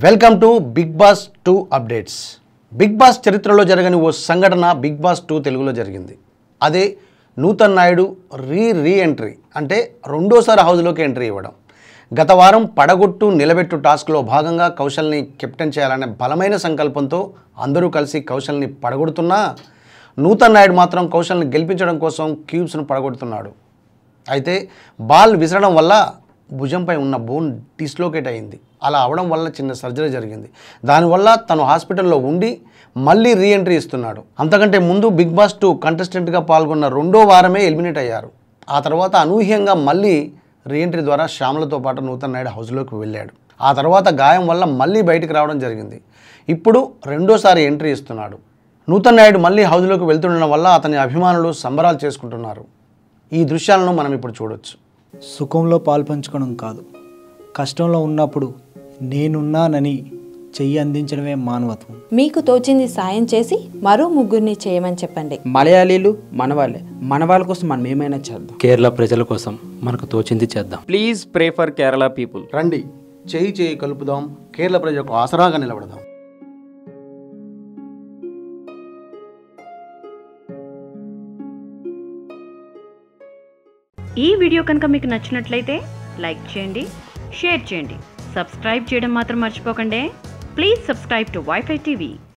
Welcome to Bigg Boss 2 updates. Bigg Boss చరిత్రలో జరగని ఓ సంఘటన బిగ్ బాస్ 2 తెలుగులో జరిగింది. అదే నూతన్ నాయుడు రీ ఎంట్రీ, అంటే రెండోసారి హౌస్లోకి ఎంట్రీ ఇవ్వడం. గత వారం పడగొట్టు నిలబెట్టు టాస్క్లో భాగంగా కౌశల్ని కెప్టెన్ చేయాలనే బలమైన సంకల్పంతో అందరూ కలిసి కౌశల్ని పడగొడుతున్నా నూతన్ నాయుడు మాత్రం కౌశల్ని గెలిపించడం కోసం క్యూబ్స్ను పడగొడుతున్నాడు. అయితే బాల్ విసరడం వల్ల భుజంపై ఉన్న బోన్ డిస్లోకేట్ అయింది. అలా అవడం వల్ల చిన్న సర్జరీ జరిగింది. దానివల్ల తను హాస్పిటల్లో ఉండి మళ్ళీ రీ ఎంట్రీ ఇస్తున్నాడు. అంతకంటే ముందు బిగ్ బాస్ 2 కంటెస్టెంట్గా పాల్గొన్న రెండో వారమే ఎలిమినేట్ అయ్యారు. ఆ తర్వాత అనూహ్యంగా మళ్ళీ రీ ఎంట్రీ ద్వారా శ్యామలతో పాటు నూతన్ నాయుడు హౌస్లోకి వెళ్ళాడు. ఆ తర్వాత గాయం వల్ల మళ్ళీ బయటికి రావడం జరిగింది. ఇప్పుడు రెండోసారి ఎంట్రీ ఇస్తున్నాడు. నూతన్ నాయుడు మళ్ళీ హౌస్లోకి వెళ్తుండడం వల్ల అతని అభిమానులు సంబరాలు చేసుకుంటున్నారు. ఈ దృశ్యాలను మనం ఇప్పుడు చూడొచ్చు. సుఖంలో పాల్పంచుకోవడం కాదు, కష్టంలో ఉన్నప్పుడు నేనున్నానని చెయ్యి అందించడమే మానవత్వం. మీకు తోచింది సాయం చేసి మరో ముగ్గురిని చేయమని చెప్పండి. మలయాళీలు మనవాళ్ళే, మన కోసం మనం ఏమైనా చేద్దాం. కేరళ ప్రజల కోసం మనకు తోచింది చేద్దాం. Please pray for Kerala people. రండి, చేయి కలుపుదాం, కేరళ ప్రజలకు ఆసరాగా నిలబడదాం. ఈ వీడియో కనుక మీకు నచ్చినట్లయితే లైక్ చేయండి, షేర్ చేయండి, సబ్స్క్రైబ్ చేయడం మాత్రం మర్చిపోకండి. Please subscribe to wifi TV.